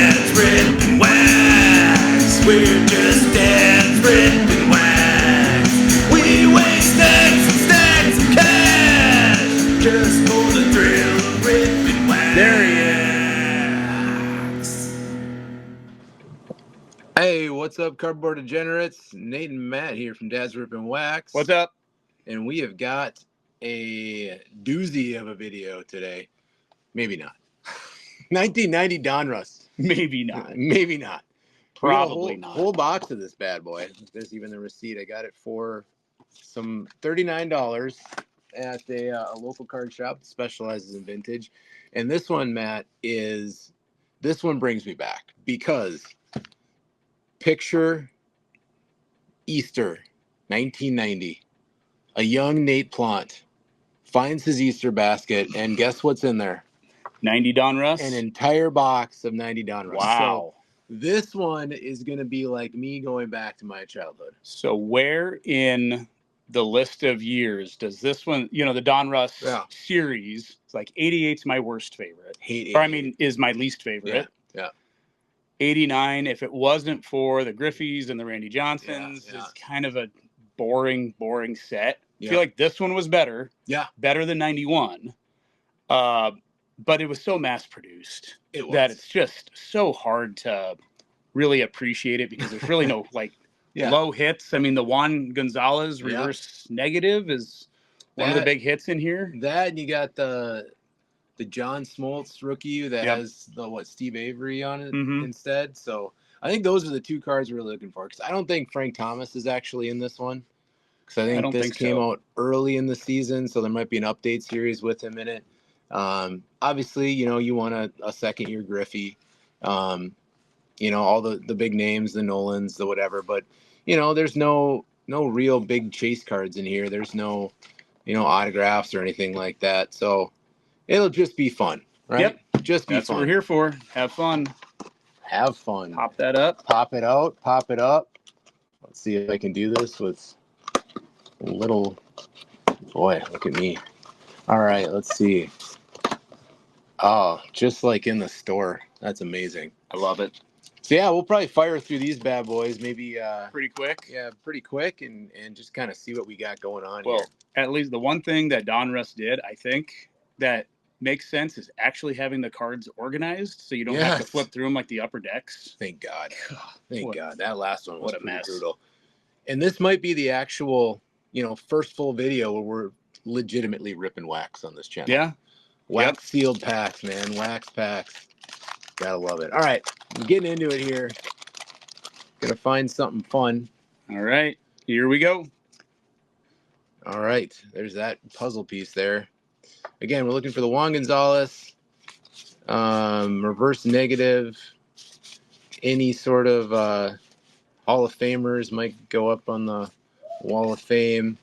dads ripping wax. We're just dads ripping wax. We waste stacks and stacks of cash just for the thrill of ripping wax. There he is. Hey, what's up, Cardboard Degenerates? Nate and Matt here from Dad's Rippin' Wax. What's up? And we have got a doozy of a video today. Maybe not. 1990 Donruss. Maybe not. Maybe not. Probably not. not. Whole box of this bad boy. There's even the receipt. I got it for some $39 at a local card shop that specializes in vintage. And this one, Matt, this one brings me back because picture Easter 1990. A young Nate Plant finds his Easter basket, and guess what's in there? 90 Donruss? An entire box of 90 Donruss. Wow. So this one is going to be like me going back to my childhood. So where in the list of years does this one, the Donruss series, it's like 88's my worst favorite. Hate 88. Or, I mean, is my least favorite. Yeah. 89, if it wasn't for the Griffeys and the Randy Johnsons, is kind of a boring set. I feel like this one was better. Yeah. Better than 91. But it was so mass produced that it's just so hard to really appreciate it because there's really no low hits. I mean, the Juan Gonzalez reverse negative is one of the big hits in here. That, and you got the John Smoltz rookie that has the Steve Avery on it instead. So I think those are the two cards we're really looking for, because I don't think Frank Thomas is actually in this one, because I think this came out early in the season, so there might be an update series with him in it. Obviously, you want a second year Griffey, all the big names, the Nolans, the whatever, but there's no real big chase cards in here. There's no autographs or anything like that. So it'll just be fun, right? Yep. Just be That's fun. What we're here for. Have fun. Have fun. Pop that up. Pop it out. Pop it up. Let's see if I can do this with a little. Boy, look at me. All right, let's see. Oh, just like in the store. That's amazing. I love it. So yeah, we'll probably fire through these bad boys, maybe pretty quick. Yeah, pretty quick, and just kind of see what we got going on here. Well, at least the one thing that Donruss did, I think, that makes sense is actually having the cards organized, so you don't have to flip through them like the upper decks. Thank God. Thank God. That last one was pretty brutal. And this might be the actual, first full video where we're legitimately ripping wax on this channel. Yeah. Wax sealed packs, man. Wax packs. Gotta love it. All right. I'm getting into it here. Gonna find something fun. All right. Here we go. All right. There's that puzzle piece there. Again, we're looking for the Juan Gonzalez, reverse negative. Any sort of Hall of Famers might go up on the Wall of Fame.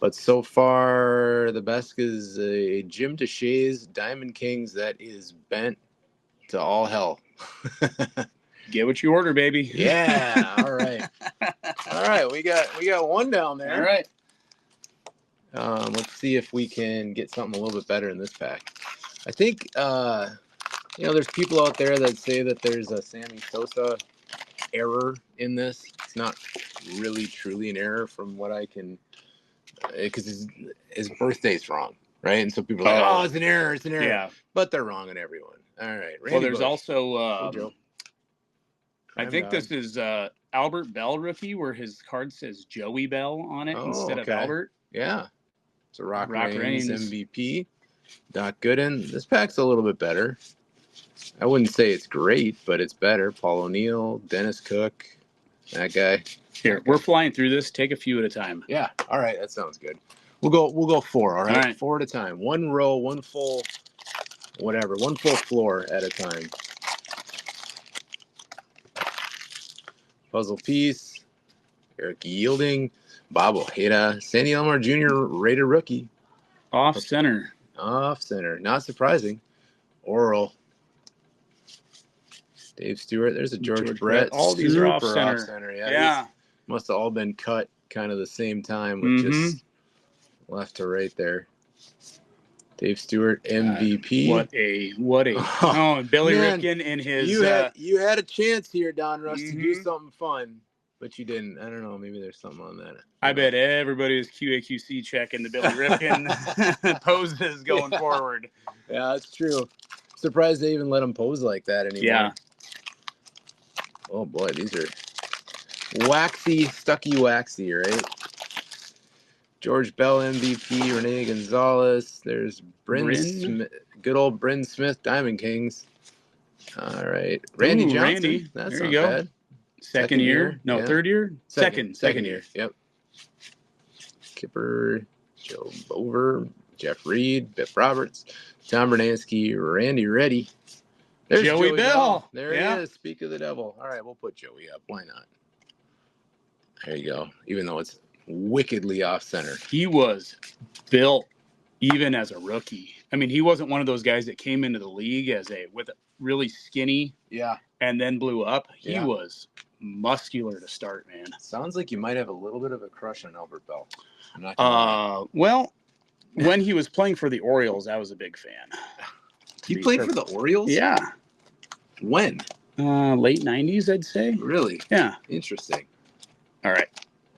But so far, the best is a Jim DeShays Diamond Kings that is bent to all hell. Get what you order, baby. Yeah. All right. All right. We got one down there. All right. Let's see if we can get something a little bit better in this pack. I think there's people out there that say that there's a Sammy Sosa error in this. It's not really truly an error from what I can. Because his birthday's wrong, right? And so people are like, oh, it's an error. Yeah. But they're wrong on everyone. All right. Randy there's Bush. Also, I think this is Albert Bell rookie, where his card says Joey Bell on it instead of Albert. Yeah. It's a Rock Reigns MVP. Doc Gooden. This pack's a little bit better. I wouldn't say it's great, but it's better. Paul O'Neill, Dennis Cook, that guy. Here, we're flying through this. Take a few at a time. Yeah. All right. That sounds good. We'll go 4. All right. 4 at a time. One row, one full, whatever. One full floor at a time. Puzzle piece. Eric Yielding. Bob Ojeda. Sandy Elmore Jr. Raider rookie. Off center. Not surprising. Oral. Dave Stewart. There's a George Brett. All these are off center. Yeah. Must have all been cut kind of the same time with just left to right there. Dave Stewart, MVP. What a oh, Billy Man, Ripken in his you had a chance here, Donruss, to do something fun, but you didn't. I don't know. Maybe there's something on that. I bet everybody was QAQC checking the Billy Ripken poses going forward. Yeah, that's true. Surprised they even let him pose like that anymore. Yeah. Oh boy, these are waxy, waxy, right? George Bell MVP, Renee Gonzalez. There's Bryn Smith, good old Bryn Smith, Diamond Kings. All right, Randy Johnson. Randy. That's there not you go. bad. Second year? No, yeah. third year? Second year. Yep. Kipper, Joe Bover, Jeff Reed, Biff Roberts, Tom Bernansky, Randy Reddy. There's Joey Bell. There he is. Speak of the devil. All right, we'll put Joey up. Why not? There you go. Even though it's wickedly off center. He was built even as a rookie. I mean, he wasn't one of those guys that came into the league with a really skinny. Yeah. And then blew up. He was muscular to start, man. Sounds like you might have a little bit of a crush on Albert Bell. I'm not well, when he was playing for the Orioles, I was a big fan. He played for the Orioles? Yeah. When? Late 90s, I'd say. Really? Yeah. Interesting. All right.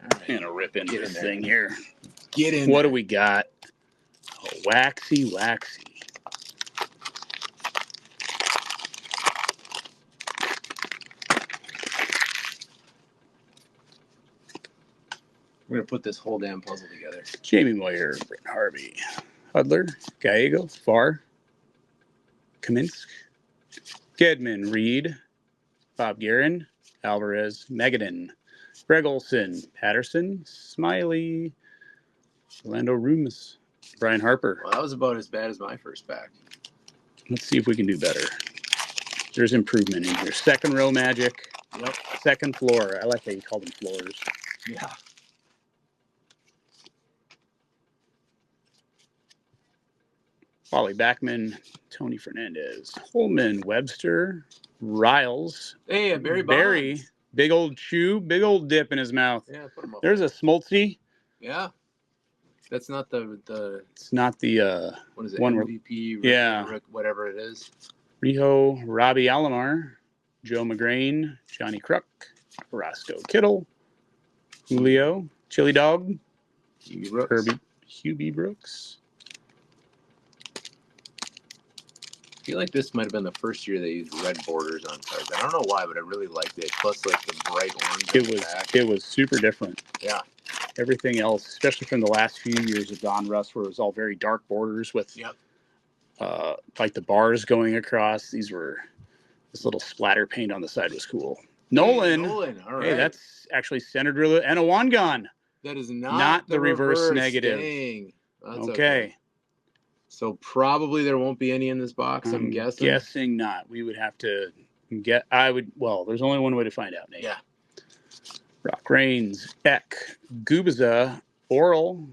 I'm going to rip into this thing here. Get in What do we got? Oh, waxy. We're going to put this whole damn puzzle together. Jamie Moyer, Brent Harvey, Hudler, Gallego, Farr, Kaminsk, Gedman, Reed, Bob Guerin, Alvarez, Megadon, Greg Olson, Patterson, Smiley, Orlando Rooms, Brian Harper. Well, that was about as bad as my first pack. Let's see if we can do better. There's improvement in here. Second row Magic. Yep. Second floor. I like how you call them floors. Yeah. Wally Backman, Tony Fernandez, Holman, Webster, Riles. Hey, Barry. Big old chew, big old dip in his mouth. Yeah, put him up. There's a Smoltzy. Yeah. That's not the. It's not the. What is it? One MVP. Whatever it is. Riho, Robbie Alomar, Joe McGrain, Johnny Kruk, Roscoe Kittle, Julio, Chili Dog, Hubie Brooks. I feel like this might have been the first year they used red borders on cards. I don't know why, but I really liked it. Plus, like the bright orange. It was super different. Yeah. Everything else, especially from the last few years of Donruss, where it was all very dark borders with, like the bars going across. This little splatter paint on the side was cool. Nolan. All right. Hey, that's actually centered really, and a Wangan. That is not the reverse negative. Dang. That's okay. So probably there won't be any in this box, I'm guessing. Guessing not. We would have to get. There's only one way to find out, Nate. Yeah. Rock Reigns, Eck, Gubaza, Oral,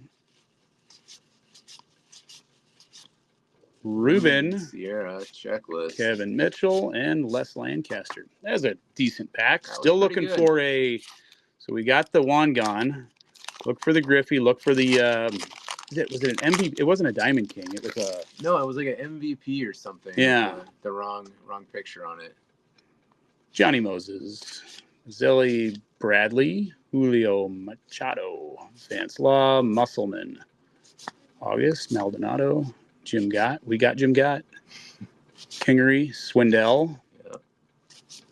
Ruben, Sierra, checklist, Kevin Mitchell, and Les Lancaster. That's a decent pack. Still looking for so we got the Wangan. Look for the Griffey. Look for the. Was it an MVP? It wasn't a Diamond King. It was a. No, it was like an MVP or something. Yeah. The wrong picture on it. Johnny Moses, Zelly Bradley, Julio Machado, Vance Law, Musselman, August Maldonado, Jim Gott. We got Jim Gott. Kingery, Swindell,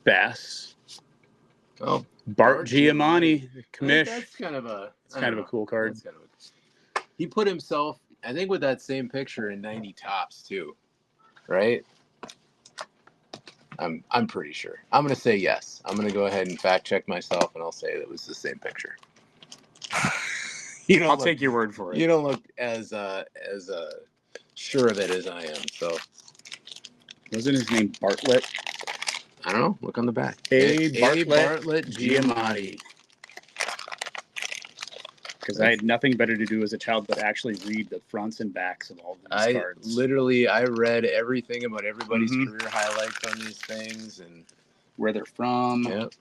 Bass. Oh, Bart Giamatti, Commish. That's kind of a cool card. He put himself, I think, with that same picture in 90 tops too, right? I'm pretty sure. I'm gonna say yes. I'm gonna go ahead and fact check myself, and I'll say it was the same picture. I'll take your word for it. You don't look as sure of it as I am. So, wasn't his name Bartlett? I don't know. Look on the back. Bartlett Giamatti. Because I had nothing better to do as a child but actually read the fronts and backs of all these cards. I read everything about everybody's career highlights on these things and where they're from. Yep.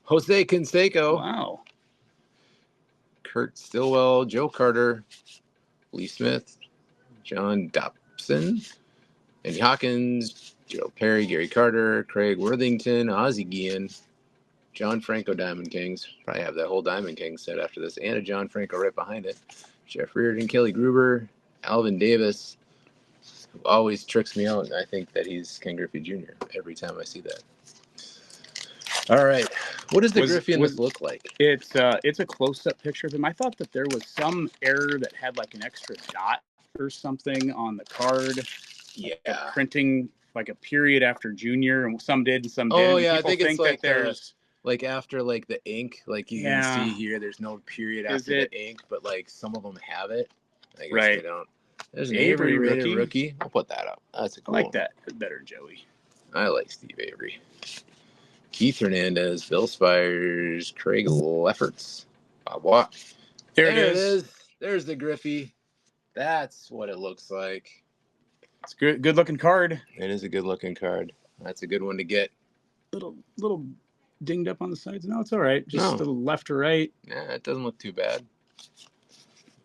Jose Canseco. Wow. Kurt Stillwell, Joe Carter, Lee Smith, John Gibson, Andy Hawkins, Joe Perry, Gary Carter, Craig Worthington, Ozzie Guillen, John Franco Diamond Kings. Probably have that whole Diamond King set after this, and a John Franco right behind it. Jeff Reardon, Kelly Gruber, Alvin Davis, who always tricks me out, and I think that he's Ken Griffey Jr. every time I see that. All right, what does the Griffey in this look like? It's a close-up picture of him. I thought that there was some error that had like an extra dot or something on the card. Yeah, like printing like a period after junior, and some did and some didn't. Oh yeah, people I think it's like there's like after like the ink, like you can see here, there's no period after the ink, but like some of them have it. I guess they don't. There's an Avery rookie. I'll put that up. That's a cool I like that better, Joey. I like Steve Avery. Keith Hernandez, Bill Spires, Craig Lefferts, Bob Watt. There it is. There's the Griffey. That's what it looks like. It's good looking card. It is a good looking card. That's a good one to get. Little dinged up on the sides. No, it's all right. Just to the left or right. Yeah, it doesn't look too bad.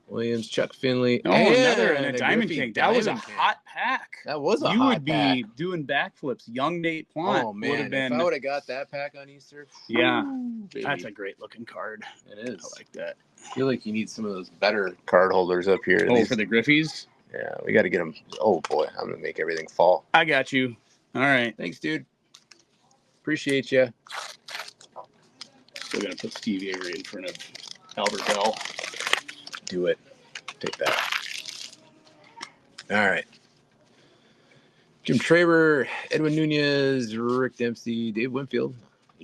Williams, Chuck Finley. Oh, another and a Diamond King. That was a hot pack. That was a hot pack. You would be doing backflips. Young Nate Plant. Oh, man. If I would have got that pack on Easter. Yeah. That's a great looking card. It is. I like that. I feel like you need some of those better card holders up here. Oh, for the Griffies? Yeah, we got to get them. Oh, boy. I'm going to make everything fall. I got you. All right. Thanks, dude. Appreciate you. Still going to put Steve Avery in front of Albert Bell. Do it. Take that. All right. Jim Traber, Edwin Nunez, Rick Dempsey, Dave Winfield,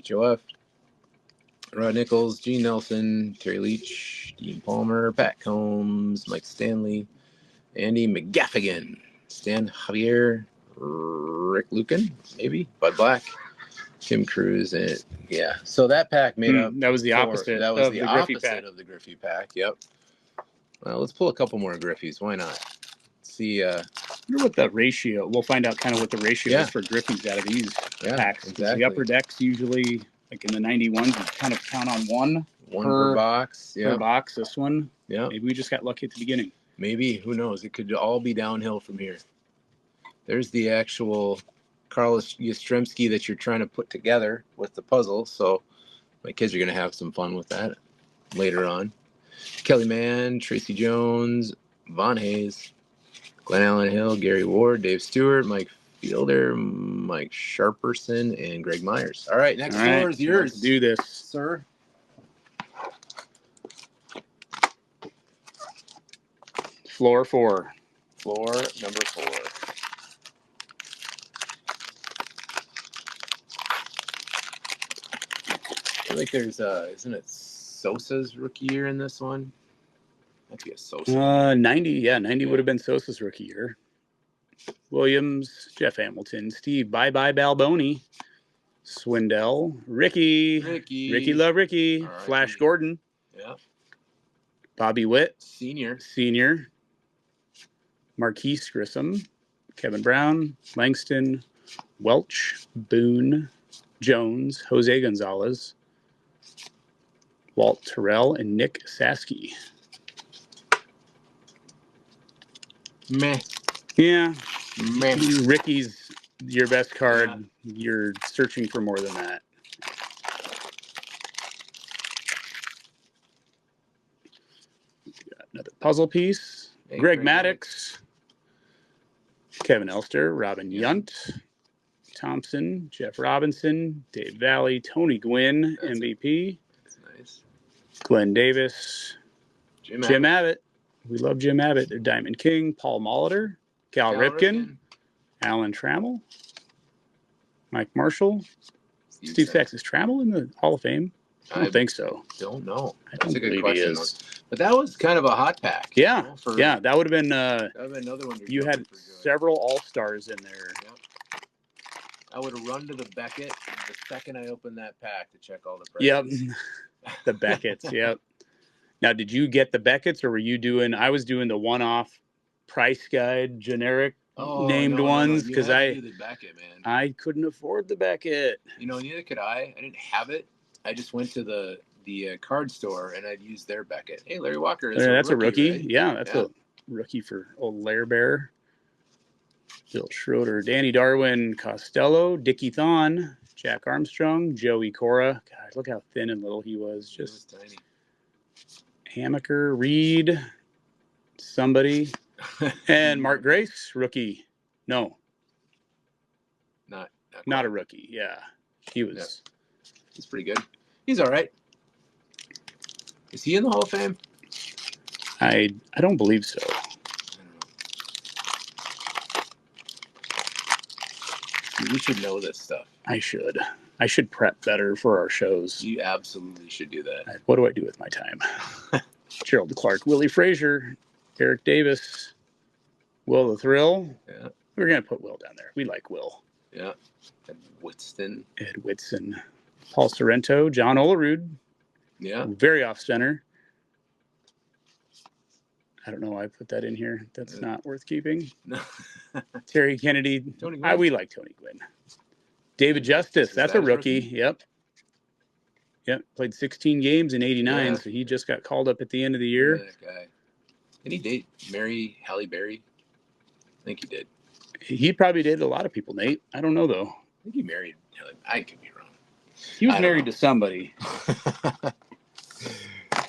HOF, Rod Nichols, Gene Nelson, Terry Leach, Dean Palmer, Pat Combs, Mike Stanley, Andy McGaffigan, Stan Javier, Rick Lucan, maybe, Bud Black, Tim Cruz, and yeah. So that pack made up. That was the opposite. That was the opposite of the Griffey pack. Yep. Well, let's pull a couple more Griffies. Why not? See. I wonder what the ratio. We'll find out kind of what the ratio is for Griffies out of these packs. Exactly. The upper decks usually, like in the 91s, you kind of count on one per box. Per box. This one. Yeah. Maybe we just got lucky at the beginning. Maybe. Who knows? It could all be downhill from here. There's the actual Carlos Yastrzemski that you're trying to put together with the puzzle. So my kids are going to have some fun with that later on. Kelly Mann, Tracy Jones, Von Hayes, Glenn Allen Hill, Gary Ward, Dave Stewart, Mike Fielder, Mike Sharperson, and Greg Myers. All right, next floor is yours. Let's do this, sir. Floor 4. Floor number 4. I feel like there's isn't it Sosa's rookie year in this one? Might be a Sosa. 90, yeah, 90 would have been Sosa's rookie year. Williams, Jeff Hamilton, Steve Bye Balboni, Swindell, Ricky Love Ricky, right, Flash Gordon, Bobby Witt, Senior, Marquise Grissom, Kevin Brown, Langston, Welch, Boone, Jones, Jose Gonzalez, Walt Terrell, and Nick Saski. Meh. Yeah. Meh. Ricky's your best card. Yeah. You're searching for more than that. Got another puzzle piece. Hey, Greg Maddox, Kevin Elster, Robin Yunt, Thompson, Jeff Robinson, Dave Valley, Tony Gwynn, MVP. That's nice. Glenn Davis, Jim Abbott. We love Jim Abbott. They're Diamond King, Paul Molitor, Cal Ripken, Alan Trammell, Mike Marshall, Steve Sachs. Is Trammell in the Hall of Fame? I don't think so. Don't know. That's a good question. But that was kind of a hot pack. Yeah, that would have been. Another one. You had several All-Stars in there. Yep. I would have run to the Beckett the second I opened that pack to check all the prices. Yep, the Beckett's. Yep. Now, did you get the Beckett's, or were you doing? I was doing the one-off price guide generic named ones because do the Beckett, man. I couldn't afford the Beckett. Neither could I. I didn't have it. I just went to the card store and I'd use their Beckett. Hey, Larry Walker. That's a rookie. Right? Yeah, that's a rookie for old Lair Bear. Bill Schroeder, Danny Darwin, Costello, Dickie Thon, Jack Armstrong, Joey Cora. God, look how thin and little he was. Just tiny. Hammaker, Reed, somebody, and Mark Grace, rookie. No, not a rookie. Yeah, he was. Yeah. He's pretty good. He's all right. Is he in the Hall of Fame? I don't believe so. You should know this stuff. I should prep better for our shows. You absolutely should do that. What do I do with my time? Gerald Clark, Willie Frazier, Eric Davis, Will the Thrill. Yeah. We're going to put Will down there. We like Will. Yeah. Ed Whitson. Paul Sorrento, John Olerud. Yeah. Very off center. I don't know why I put that in here. That's not worth keeping. No. Terry Kennedy. Tony Gwynn. We like Tony Gwynn. David Justice. That's a rookie. Yep. Played 16 games in 89, so he just got called up at the end of the year. That guy. Did he date Mary Halle Berry? I think he did. He probably did. A lot of people, Nate. I don't know, though. I think he married Halle. I could be wrong. He was married to somebody.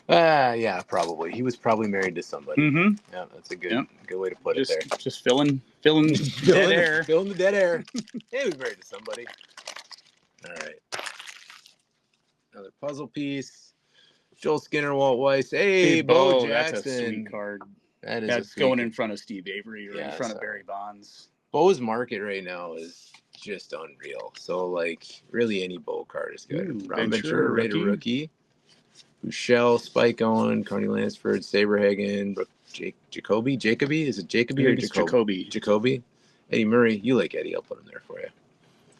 Yeah, probably. He was probably married to somebody. Mm-hmm. Yeah, that's a good way to put it there. Just filling dead air. Filling the dead air. He was married to somebody. All right. Another puzzle piece. Joel Skinner, Walt Weiss. Hey, Bo Jackson. That's a sweet card. That's going in front of Steve Avery or in front of Barry Bonds. Bo's market right now is just unreal. So, like, really any Bo card is good. Ron Ventura, Raider rookie. Michelle, Spike Owen, Carney Lansford, Saberhagen, Brooke Jacoby? Is it Jacoby or Jacoby? Jacoby. Eddie Murray. You like Eddie. I'll put him there for you.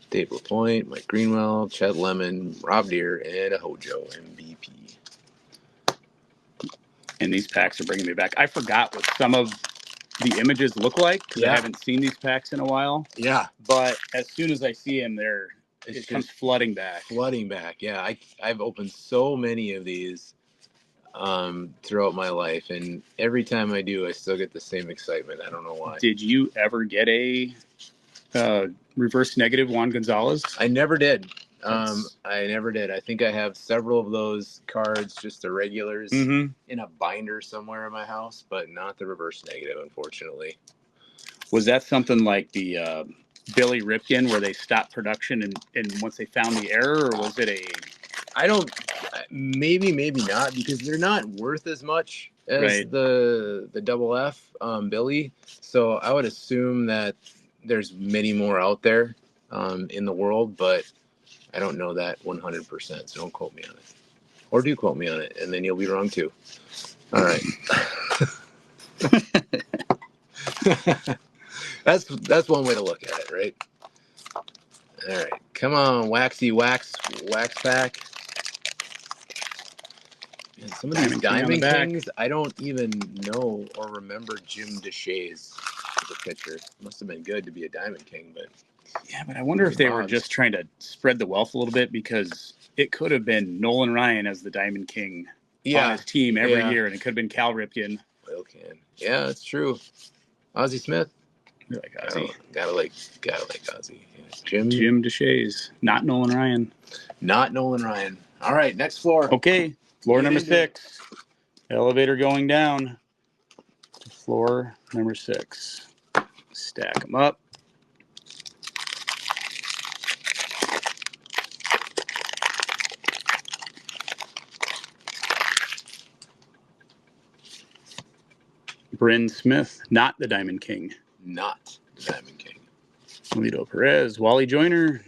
Dave LaPointe, Mike Greenwell, Chet Lemon, Rob Deere, and a Hojo MVP. And these packs are bringing me back. I forgot what some of the images look like because I haven't seen these packs in a while. Yeah. But as soon as I see them, it comes flooding back. Yeah. I've opened so many of these throughout my life, and every time I do, I still get the same excitement. I don't know why. Did you ever get a reverse negative Juan Gonzalez? I never did. I think I have several of those cards, just the regulars, in a binder somewhere in my house, but not the reverse negative, unfortunately. Was that something like the Billy Ripken where they stopped production and once they found the error, or was it maybe not, because they're not worth as much as the double F Billy. So I would assume that there's many more out there in the world, but I don't know that 100%, so don't quote me on it. Or do quote me on it, and then you'll be wrong too. All right. That's one way to look at it, right? All right. Come on, waxy wax pack. And some of these Diamond Kings, I don't even know or remember Jim Deshaies as a pitcher. Must have been good to be a Diamond King, but... Yeah, but I wonder if they were just trying to spread the wealth a little bit, because it could have been Nolan Ryan as the Diamond King on his team every year, and it could have been Cal Ripken. Yeah, that's true. Ozzie Smith. You like Ozzie. Gotta like Ozzie. Yeah. Jim Deshaies. Not Nolan Ryan. All right, next floor. Okay, floor number 6. Elevator going down. Floor number 6. Stack them up. Bryn Smith, not the Diamond King. Lito Perez, Wally Joyner,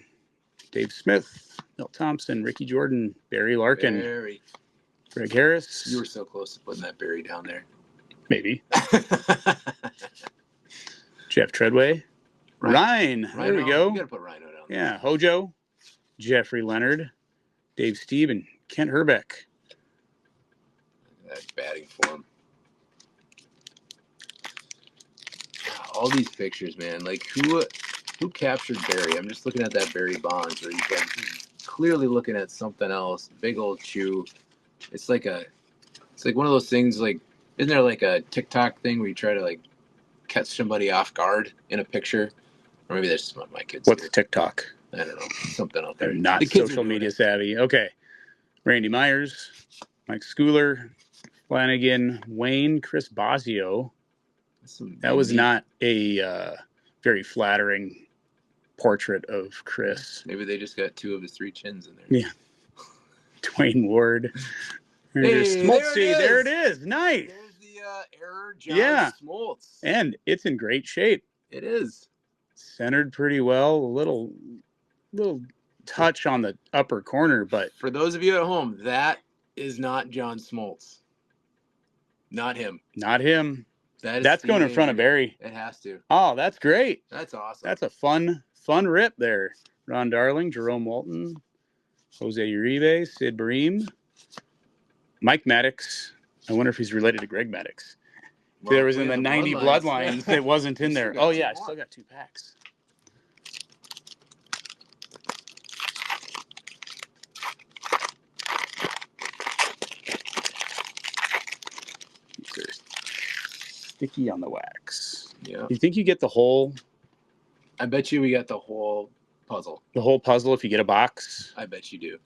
Dave Smith, Milt Thompson, Ricky Jordan, Barry Larkin, Greg Harris. You were so close to putting that Barry down there. Maybe. Jeff Treadway. Ryan. There we go. You gotta put Rhino down there. Yeah, Hojo, Jeffrey Leonard, Dave Steve, and Kent Herbeck. That batting form. All these pictures, man. Like, who captured Barry? I'm just looking at that Barry Bonds where he's clearly looking at something else. Big old chew. It's like one of those things, like, isn't there like a TikTok thing where you try to like catch somebody off guard in a picture. Or maybe that's just what my kids What's do. TikTok? I don't know. Something out there. They're not the kids social are doing media it. savvy. Okay. Randy Myers, Mike Schooler, Flanagan, Wayne, Chris Bosio. That was not a very flattering portrait of Chris. Maybe they just got 2 of his 3 chins in there. Yeah. Dwayne Ward. Hey, Smoltz. There it is. Nice. There's the error, John Smoltz. And it's in great shape. It is. Centered pretty well. A little touch on the upper corner, but for those of you at home, that is not John Smoltz. Not him. Not him. That's Steve going in front of Barry. It has to. Oh, that's great. That's awesome. That's a fun rip there. Ron Darling, Jerome Walton, Jose Uribe, Sid Bream, Mike Maddox. I wonder if he's related to Greg Maddox. Well, there was in the 90 bloodlines. It wasn't in there. Oh, yeah, I still got 2 packs. These are sticky on the wax. Yeah. You think you get the whole? I bet you we got the whole puzzle. The whole puzzle if you get a box? I bet you do.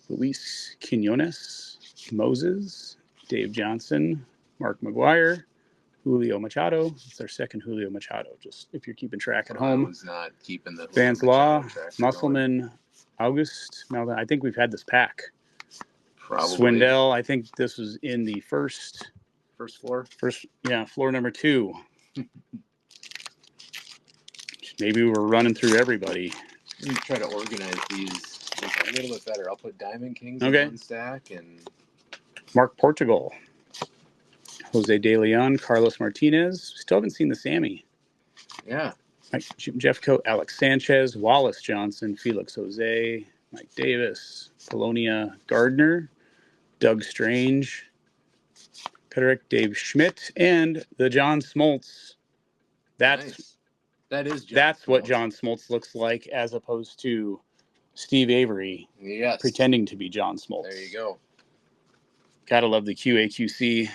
Luis Quinones, Moses, Dave Johnson, Mark McGuire, Julio Machado. It's our second Julio Machado, just if you're keeping track at home. I was not keeping the Vance Law, Musselman, August. Melvin. I think we've had this pack. Probably. Swindell. I think this was in the first floor. Floor number 2. Maybe we're running through everybody. Let me try to organize these a little bit better. I'll put Diamond Kings in one stack and Mark Portugal, Jose De Leon, Carlos Martinez. Still haven't seen the Sammy. Yeah. Mike Jeffco, Alex Sanchez, Wallace Johnson, Felix Jose, Mike Davis, Polonia Gardner, Doug Strange, Peterick, Dave Schmidt, and the John Smoltz. That's what John Smoltz looks like, as opposed to Steve Avery pretending to be John Smoltz. There you go. Gotta love the QAQC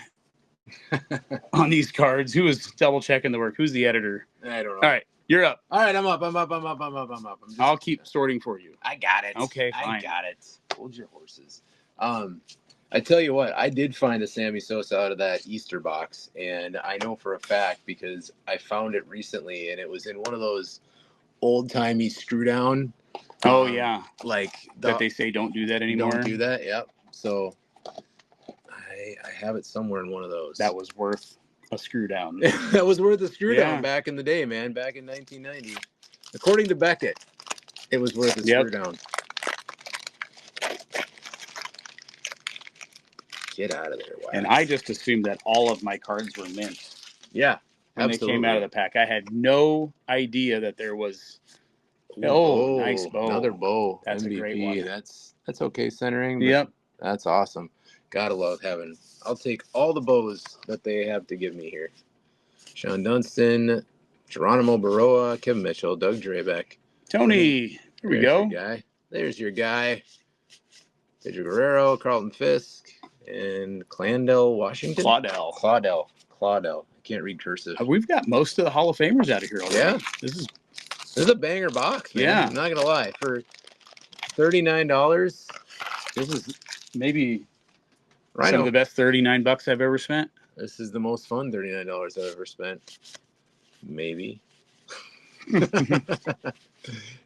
on these cards. Who is double checking the work? Who's the editor? I don't know. All right, you're up. All right, I'm up. I'll keep sorting for you. I got it. Okay, fine. I got it. Hold your horses. I tell you what, I did find a Sammy Sosa out of that Easter box, and I know for a fact because I found it recently, and it was in one of those old-timey screw-down. Oh, yeah. Like that they say don't do that anymore. Don't do that, yep. So I have it somewhere in one of those. That was worth a screw down. That was worth a screw down back in the day, man. Back in 1990. According to Beckett, it was worth a screw down. Get out of there, Wax. And I just assumed that all of my cards were mint. Yeah. When they came out of the pack. I had no idea that there was. Oh, nice bow. Another bow. That's MVP. A great one. That's okay centering. Yep. That's awesome. Gotta love having. I'll take all the bows that they have to give me here. Sean Dunston, Geronimo Baroa, Kevin Mitchell, Doug Drabeck. Tony. Here we go. There's your guy. Pedro Guerrero, Carlton Fisk, and Clandell Washington. Claudell. I can't read cursive. We've got most of the Hall of Famers out of here already. Yeah. This is a banger box, man. Yeah. I'm not gonna lie. For $39, this is maybe some of the best $39 I've ever spent. This is the most fun $39 I've ever spent. Maybe.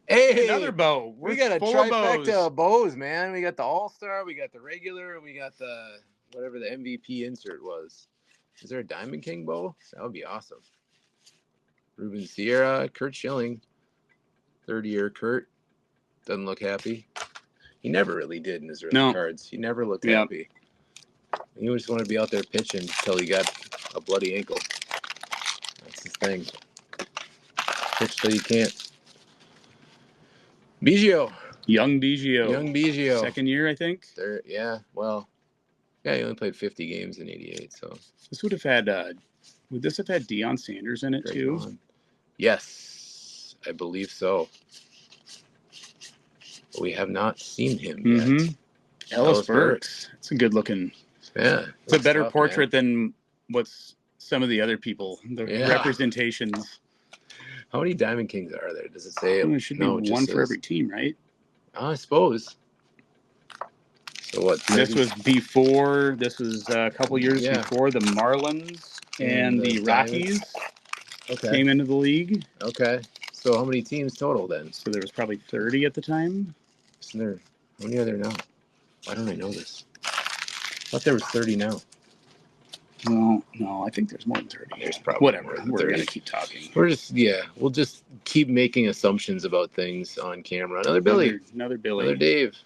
Hey, another bow. We got a trifecta of bows, man. We got the All-Star, we got the regular, we got the whatever the MVP insert was. Is there a Diamond King bow? That would be awesome. Ruben Sierra, Kurt Schilling. 3rd-year Kurt. Doesn't look happy. He never really did in his early cards. He never looked happy. He just wanted to be out there pitching until he got a bloody ankle. That's his thing. Pitch till you can't. Biggio. Young Biggio. 2nd year, I think. Yeah, well, yeah, he only played 50 games in 88, so. This would have had, would this have had Deion Sanders in it too? Yes, I believe so. But we have not seen him yet. Ellis Burks. It's a good looking. Yeah. It's a better portrait than what's some of the other people, the representations. How many Diamond Kings are there? Does it say? It should be one for every team, right? I suppose. So what? This was before. This was a couple years before the Marlins and the Rockies came into the league. Okay. So how many teams total then? So there was probably 30 at the time. Isn't there? How many are there now? Why don't I know this? I thought there was 30 now. No, I think there's more than 30. There's probably whatever. We're gonna keep talking. We'll just keep making assumptions about things on camera. Another Billy. Another Billy. Another Dave.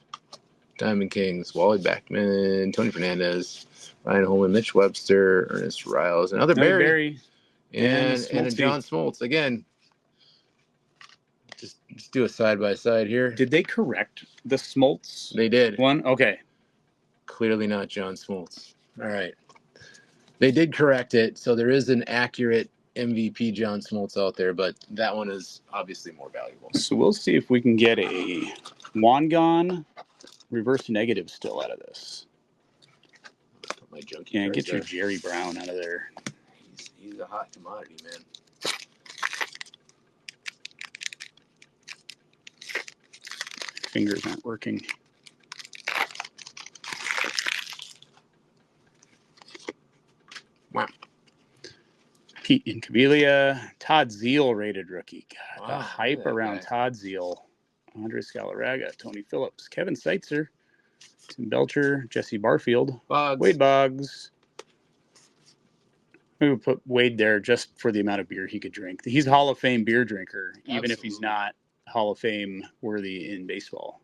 Diamond Kings, Wally Backman, Tony Fernandez, Ryan Holman, Mitch Webster, Ernest Riles, another Barry. And a John Smoltz. Again, just do a side-by-side here. Did they correct the Smoltz? They did. One? Okay. Clearly not John Smoltz. All right. They did correct it, so there is an accurate MVP John Smoltz out there, but that one is obviously more valuable. So we'll see if we can get a Wangan reverse negative still out of this. Put my junkie get your Jerry Brown out of there. He's a hot commodity, man. Fingers aren't working. Wow. Pete Incabilia, Todd Zeal rated rookie. God, wow, the hype around Todd Zeal. Andres Galarraga, Tony Phillips, Kevin Seitzer, Tim Belcher, Jesse Barfield, Wade Boggs. We would put Wade there just for the amount of beer he could drink. He's a Hall of Fame beer drinker, even if he's not Hall of Fame worthy in baseball,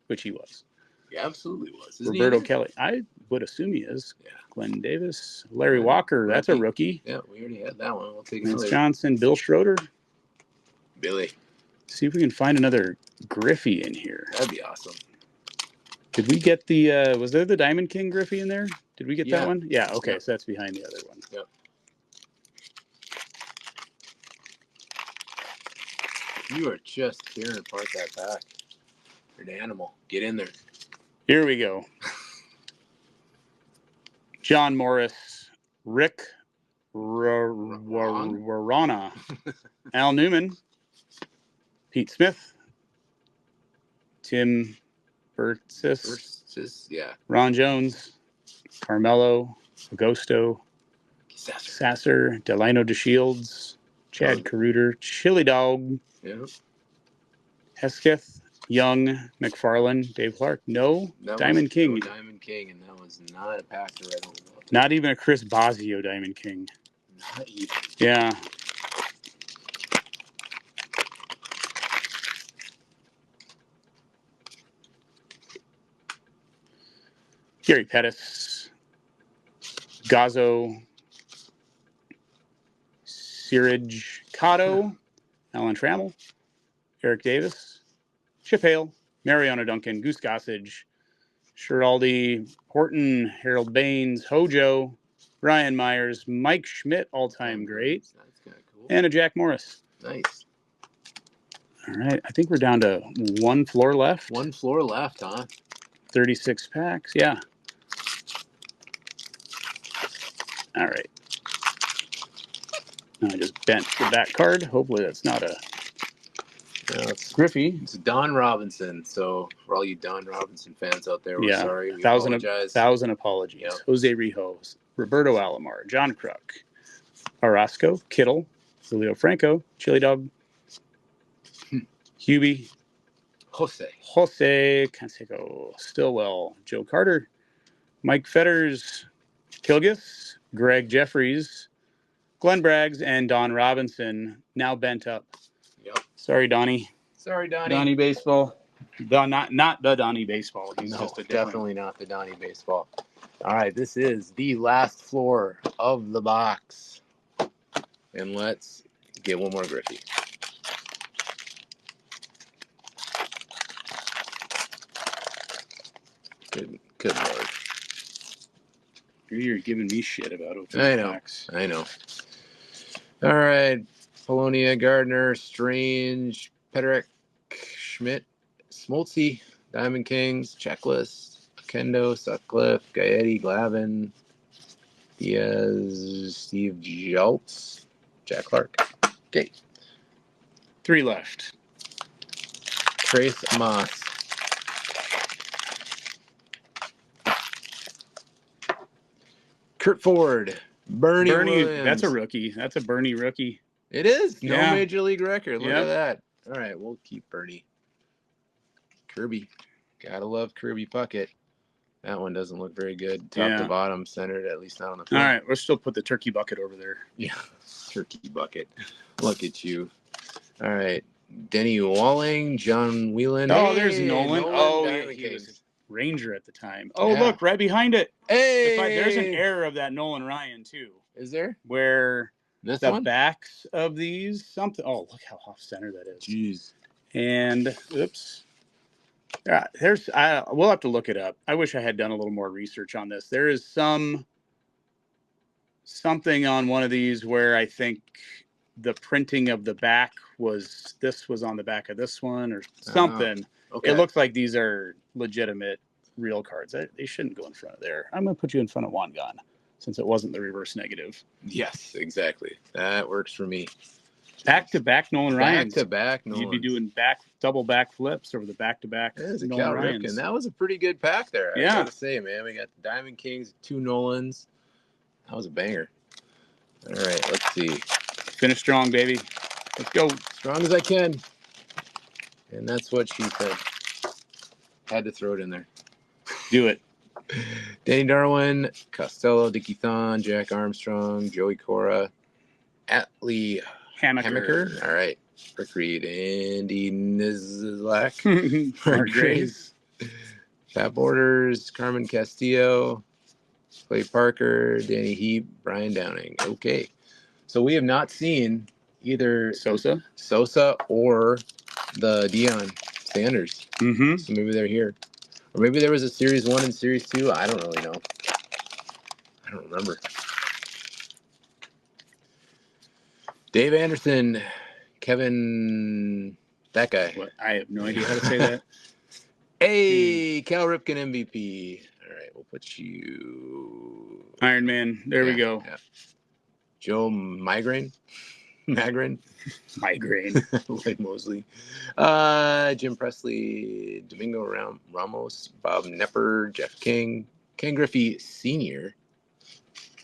which he was. He absolutely was. Roberto Kelly. I would assume he is. Yeah. Glenn Davis. Larry Walker. That's a rookie. Yeah, we already had that one. We'll take Lance Johnson. Bill Schroeder. Billy. See if we can find another Griffey in here. That'd be awesome. Did we get the, was there the Diamond King Griffey in there? Did we get that one? Yeah, okay, so that's behind the other one. Yep. You are just tearing apart that pack. You're an animal. Get in there. Here we go. John Morris, Rick Warana, Al Newman, Pete Smith, Tim Burtsis, Ron Jones, Carmelo, Agosto, Sasser, Delino DeShields, Chad Caruter, Chili Dog, Hesketh, Young, McFarland, Dave Clark. Diamond King. No Diamond King, and that was not a pack to write home about. Not even a Chris Bosio Diamond King. Not even. Yeah. Gary Pettis, Gazzo, Siraj Cotto, Alan Trammell, Eric Davis, Chip Hale, Mariano Duncan, Goose Gossage, Sheraldi, Horton, Harold Baines, Hojo, Ryan Myers, Mike Schmidt, all-time great, That's kind of cool. and a Jack Morris. Nice. All right, I think we're down to one floor left. One floor left, huh? 36 packs, yeah. All right. Now I just bent the back card. Hopefully that's not a it's Griffey. It's Don Robinson. So for all you Don Robinson fans out there, we're sorry. We apologize. Thousand apologies. Yep. Jose Rijos, Roberto Alomar, John Kruk, Orozco, Kittle, Julio Franco, Chili Dog, Hubie, Jose Canseco, Stillwell, Joe Carter, Mike Fetters, Kilgis, Greg Jeffries, Glenn Braggs, and Don Robinson, now bent up. Yep. Sorry, Donnie. Sorry, Donnie. Donnie Baseball. Not the Donnie Baseball. He's just a definitely not the Donnie Baseball. All right, this is the last floor of the box. And let's get one more Griffey. Good Lord. You're giving me shit about opening packs. I know. All right. Polonia, Gardner, Strange, Pederick, Schmidt, Smoltzy, Diamond Kings, Checklist, Kendo, Sutcliffe, Gaetti, Glavin, Diaz, Steve Schultz, Jack Clark. Okay. 3 left. Trace Moss. Kurt Ford. Bernie Williams. That's a rookie. That's a Bernie rookie. It is. No Yeah. major league record. Look Yep. at that. All right, we'll keep Bernie. Kirby. Gotta love Kirby Puckett. That one doesn't look very good. Top to bottom, centered, at least not on the front. All right, we'll still put the turkey bucket over there. Yeah, turkey bucket. Look at you. All right. Denny Walling, John Whelan. Oh, there's Nolan. Oh, Diamond he was Kings. Ranger at the time. Oh, Yeah. look, right behind it. Hey! There's an error of that Nolan Ryan, too. Is there? Where This the one? backs of these, something. Oh, look how off center that is. Jeez. And, oops. Yeah, we'll have to look it up. I wish I had done a little more research on this. There is something on one of these where I think the printing of the back was on the back of this one or something. Okay. It looks like these are legitimate real cards. They shouldn't go in front of there. I'm going to put you in front of Wangan since it wasn't the reverse negative. Yes, exactly. That works for me. Back-to-back Nolan Ryans. Back-to-back Nolan. You'd be doing double back flips over the back-to-back That is a Nolan Cal Ryans. Ripken. That was a pretty good pack there. I Yeah. gotta say, man. We got the Diamond Kings, 2 Nolans. That was a banger. All right, let's see. Finish strong, baby. Let's go. Strong as I can. And that's what she said. Had to throw it in there. Do it. Danny Darwin, Costello, Dickie Thon, Jack Armstrong, Joey Cora, Atlee Hammaker. All right. Rick Reed, Andy Nizlak, Mark Graves. Pat Borders, Carmen Castillo, Clay Parker, Danny Heap, Brian Downing. Okay. So we have not seen either Sosa or the Deion Sanders. Mm-hmm. So maybe they're here. Or maybe there was a Series 1 and Series 2. I don't really know. I don't remember. Dave Anderson, Kevin, that guy. What? I have no idea how to say that. Hey, Cal Ripken MVP. All right, we'll put you. Iron Man. There we go. Yeah. Joe Migraine. Migraine. Lloyd Mosley. Jim Presley, Domingo Ramos, Bob Nepper, Jeff King, Ken Griffey Sr.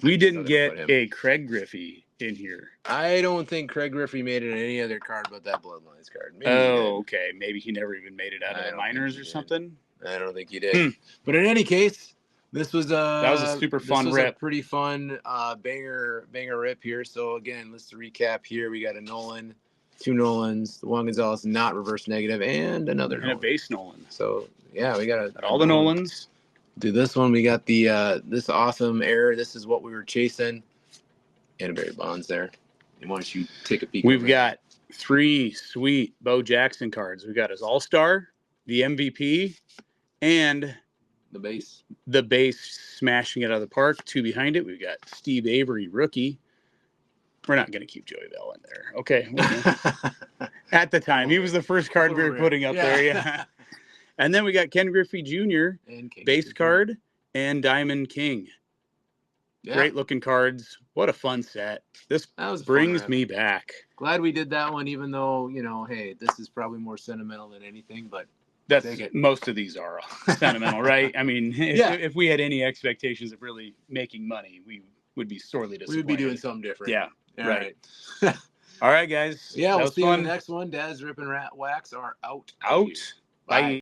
We didn't get a Craig Griffey in here. I don't think Craig Griffey made it on any other card but that Bloodlines card. Maybe okay. Maybe he never even made it out of the minors or something. I don't think he did. But in any case, this was that was a super fun rip. A pretty fun banger rip here. So again, let's recap here. We got a Nolan, 2 Nolans, the Juan Gonzalez not reverse negative, and another and Nolan. A base Nolan. So yeah, we got all the Nolans. Do this one. We got the this awesome error. This is what we were chasing. And Barry Bonds there. And why don't you take a peek? We've got 3 sweet Bo Jackson cards. We got his All-Star, the MVP, and the base smashing it out of the park. 2 behind it. We've got Steve Avery, rookie. We're not going to keep Joey Bell in there. Okay. At the time, he was the first card we were putting up there. Yeah. And then we got Ken Griffey Jr., base card, and Diamond King. Yeah. Great looking cards. What a fun set. This brings me back. Glad we did that one, even though, hey, this is probably more sentimental than anything, but most of these are sentimental, right? I mean, if we had any expectations of really making money, we would be sorely disappointed. We would be doing something different. Yeah. Right. All right, guys. Yeah, we'll see you in the next one. Daz, Rip, and Wax are out. Bye.